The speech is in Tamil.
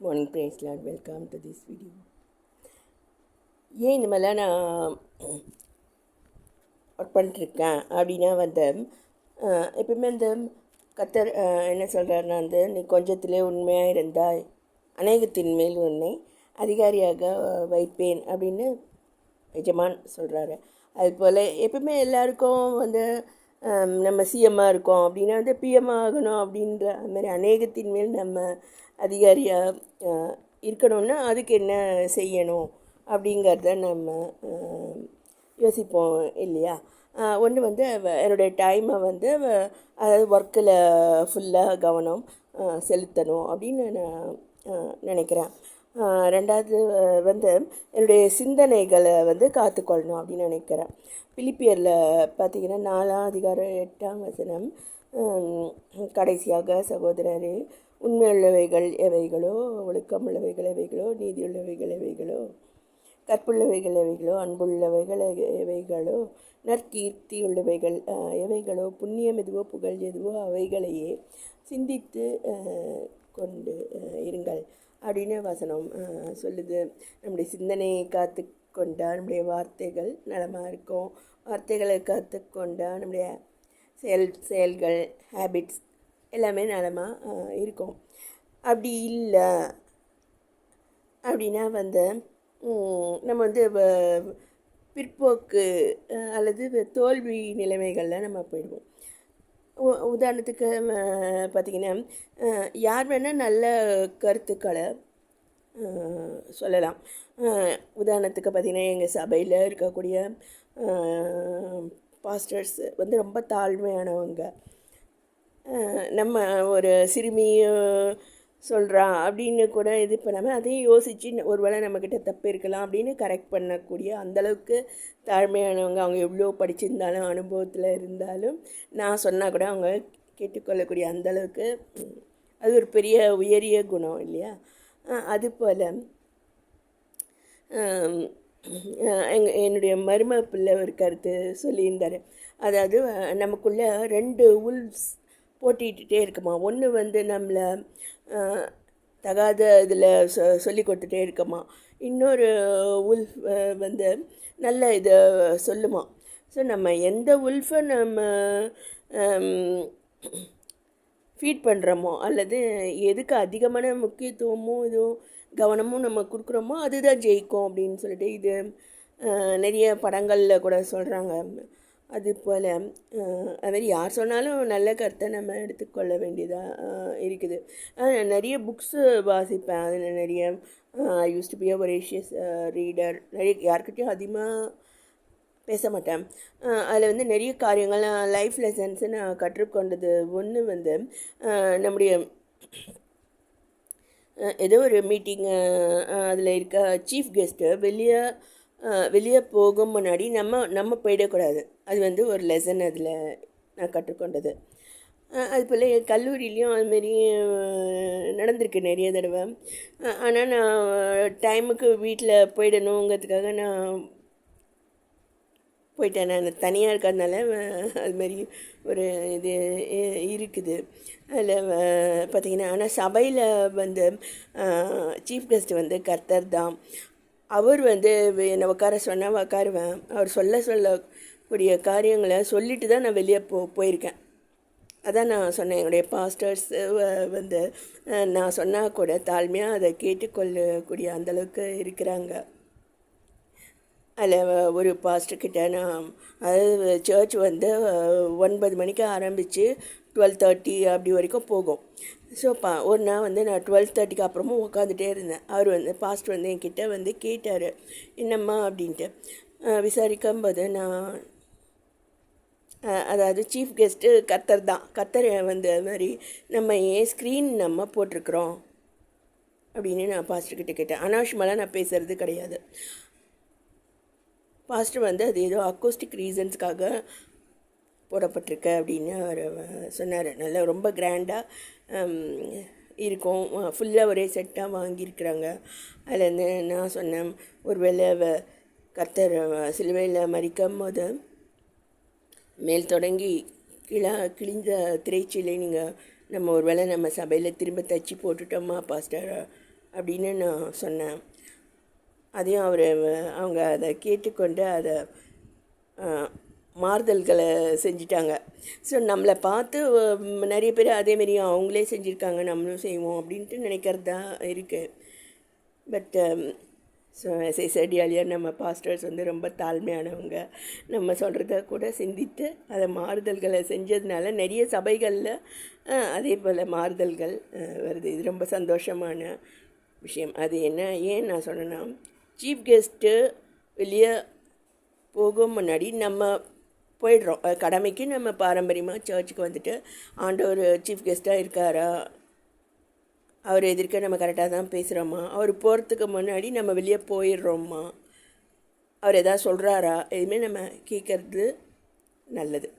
Morning praise Lord, welcome to this video. ஏன் இந்த மாதிரிலாம் நான் ஒர்க் பண்ணிட்டுருக்கேன் அப்படின்னா எப்பவுமே கத்தர் என்ன சொல்கிறாருன்னா நீ கொஞ்சத்திலே உண்மையாக இருந்தால் அநேகத்தின் மேல் உன்னை அதிகாரியாக வைப்பேன் அப்படின்னு எஜமான் சொல்கிறாரு. அதுபோல் எப்பவுமே எல்லாருக்கும் நம்ம சிஎம்மாக இருக்கோம் அப்படின்னா பிஎம் ஆகணும் அப்படின்ற அது மாதிரி அநேகத்தின் மேல் நம்ம அதிகாரியாக இருக்கணும்னா அதுக்கு என்ன செய்யணும் அப்படிங்கிறத நம்ம யோசிப்போம் இல்லையா. ஒன்று என்னுடைய டைமை அதாவது ஒர்க்கில் ஃபுல்லாக கவனம் செலுத்தணும் அப்படின்னு நான் நினைக்கிறேன். ரெண்டாவது என்னுடைய சிந்தனைகளை காத்துக்கொள்ளணும் அப்படின்னு நினைக்கிறேன். பிலிப்பியரில் பார்த்திங்கன்னா 4ஆம் அதிகாரம் 8ஆம் வசனம், கடைசியாக சகோதரரே, உண்மையுள்ளவைகள் எவைகளோ, ஒழுக்கமுள்ளவைகள் எவைகளோ, நீதியுள்ளவைகள் எவைகளோ, கற்புள்ளவைகள் எவைகளோ, அன்புள்ளவைகள் எவைகளோ, நற்கீர்த்தி உள்ளவைகள் எவைகளோ, புண்ணியம் எதுவோ, புகழ் எதுவோ அவைகளையே சிந்தித்து கொண்டு இருங்கள் அப்படின்னு வசனம் சொல்லுது. நம்முடைய சிந்தனையை காத்து கொண்டால் நம்முடைய வார்த்தைகள் நலமாக இருக்கும். வார்த்தைகளை காத்து கொண்டால் நம்முடைய செயல்கள் ஹேபிட்ஸ் எல்லாமே நலமாக இருக்கும். அப்படி இல்லை அப்படின்னா நம்ம பிற்போக்கு அல்லது தோல்வி நிலைமைகளில் நம்ம போயிடுவோம். உதாரணத்துக்கு பார்த்திங்கன்னா யார் வேணால் நல்ல கருத்துக்களை சொல்லலாம். உதாரணத்துக்கு பார்த்திங்கன்னா எங்கள் சபையில் இருக்கக்கூடிய பாஸ்டர்ஸ் ரொம்ப தாழ்மையானவங்க. நம்ம ஒரு சிறுமி சொல்கிறான் அப்படின்னு கூட இது பண்ணாமல் அதையும் யோசித்து ஒருவேளை நம்மக்கிட்ட தப்பு இருக்கலாம் அப்படின்னு கரெக்ட் பண்ணக்கூடிய அந்தளவுக்கு தாழ்மையானவங்க. அவங்க எவ்வளோ படிச்சிருந்தாலும் அனுபவத்தில் இருந்தாலும் நான் சொன்னால் கூட அவங்க கேட்டுக்கொள்ளக்கூடிய அந்தளவுக்கு அது ஒரு பெரிய உயரிய குணம் இல்லையா. அதுபோல் என்னுடைய மரும பிள்ளை ஒரு கருத்து சொல்லியிருந்தார். அதாவது நமக்குள்ளே 2 உல்ஃப்ஸ் போட்டிகிட்டே இருக்குமா. ஒன்று நம்மளை தகாத இதில் சொல்லி கொடுத்துட்டே இருக்கமா. இன்னொரு உல்ஃப் நல்ல இதை சொல்லுமா. ஸோ நம்ம எந்த உல்ஃபை நம்ம ஃபீட் பண்ணுறோமோ அல்லது எதுக்கு அதிகமான முக்கியத்துவமும் இதுவும் கவனமும் நம்ம கொடுக்குறோமோ அதுதான் ஜெயிக்கும் அப்படின்னு சொல்லிட்டு இது நிறைய படங்களில் கூட சொல்கிறாங்க. அதுபோல் அதுமாதிரி யார் சொன்னாலும் நல்ல கருத்தை நம்ம எடுத்துக்கொள்ள வேண்டியதாக இருக்குது. நிறைய புக்ஸு வாசிப்பேன். அதில் நிறைய I used to be a voracious reader. நிறைய யார்கிட்டையும் அதிகமாக பேச மாட்டேன். அதில் நிறைய காரியங்கள் லைஃப் லெசன்ஸு நான் கற்றுக்கொண்டது. ஒன்று நம்முடைய ஏதோ ஒரு மீட்டிங் அதில் இருக்க சீஃப் கெஸ்ட்டு வெளியே போகும் முன்னாடி நம்ம போயிடக்கூடாது. அது ஒரு லெசன் அதில் நான் கற்றுக்கொண்டது. அதுபோல் என் கல்லூரியிலையும் அதுமாரி நடந்திருக்கு நிறைய தடவை. ஆனால் நான் டைமுக்கு வீட்டில் போயிடணுங்கிறதுக்காக நான் போயிட்டேன். நான் தனியாக இருக்கிறதுனால அதுமாரி ஒரு இது இருக்குது. அதில் பார்த்திங்கன்னா ஆனால் சபையில் சீஃப் கெஸ்ட்டு கர்த்தர் தான். அவர் என்னை உட்கார சொன்னால் உட்காருவேன். அவர் சொல்லக்கூடிய காரியங்களை சொல்லிட்டு தான் நான் வெளியே போயிருக்கேன். அதான் நான் சொன்னேன். என்னுடைய பாஸ்டர்ஸ் நான் சொன்னால் கூட தாழ்மையாக அதை கேட்டுக்கொள்ளக்கூடிய அந்தளவுக்கு இருக்கிறாங்க. அதில் ஒரு பாஸ்டர்கிட்ட நான் அதாவது சர்ச் 9 மணிக்கு ஆரம்பித்து 12:30 அப்படி வரைக்கும் போகும். ஸோ ஒரு நாள் நான் 12:30க்கு அப்புறமும் உட்காந்துட்டே இருந்தேன். அவர் பாஸ்டர் என்கிட்ட கேட்டார், என்னம்மா அப்படின்ட்டு. விசாரிக்கும்போது நான் அதாவது சீஃப் கெஸ்ட்டு கர்த்தர் தான். கர்த்தர் அது மாதிரி நம்ம ஏன் ஸ்க்ரீன் நம்ம போட்டிருக்குறோம் அப்படின்னு நான் பாஸ்டர்கிட்ட கேட்டேன். அனாவசியமாலாம் நான் பேசுகிறது கிடையாது. பாஸ்டர் அது ஏதோ அக்கோஸ்டிக் ரீசன்ஸ்க்காக போடப்பட்டிருக்க அப்படின்னு அவர் சொன்னார். நல்லா ரொம்ப கிராண்டாக இருக்கும். ஃபுல்லாக ஒரே செட்டாக வாங்கியிருக்கிறாங்க. அதில் நான் சொன்னேன், ஒரு வேளை கர்த்தர் சிலுவையில் மறிக்கும் போது மேல் தொடங்கி கிழிஞ்ச திரைச்சீலை நம்ம ஒரு வேளை நம்ம சபையில் திரும்ப தச்சு போட்டுட்டோமா பாஸ்டர் அப்படின்னு நான் சொன்னேன். அதையும் அவங்க அதை கேட்டுக்கொண்டு அதை மாறுதல்களை செஞ்சிட்டாங்க. ஸோ நம்மளை பார்த்து நிறைய பேர் அதேமாரி அவங்களே செஞ்சுருக்காங்க, நம்மளும் செய்வோம் அப்படின்ட்டு நினைக்கிறது தான் இருக்குது. பட் ஸோ செடி அழியா நம்ம பாஸ்டர்ஸ் ரொம்ப தாழ்மையானவங்க. நம்ம சொல்கிறத கூட சிந்தித்து அதை மாறுதல்களை செஞ்சதுனால நிறைய சபைகளில் அதே போல் மாறுதல்கள் வருது. இது ரொம்ப சந்தோஷமான விஷயம். அது ஏன் நான் சொன்னேன்னா, சீஃப் கெஸ்ட்டு வெளியே போகும் முன்னாடி நம்ம போயிடுறோம் கடமைக்கு. நம்ம பாரம்பரியமாக சர்ச்சுக்கு வந்துட்டு ஆண்டவர் சீஃப் கெஸ்ட்டாக இருக்காரா, அவர் எதிர்க்க நம்ம கரெக்டாக தான் பேசுகிறோமா, அவர் போகிறதுக்கு முன்னாடி நம்ம வெளியே போயிடுறோமா, அவர் எதாவது சொல்கிறாரா, எதுவுமே நம்ம கேட்குறது நல்லது.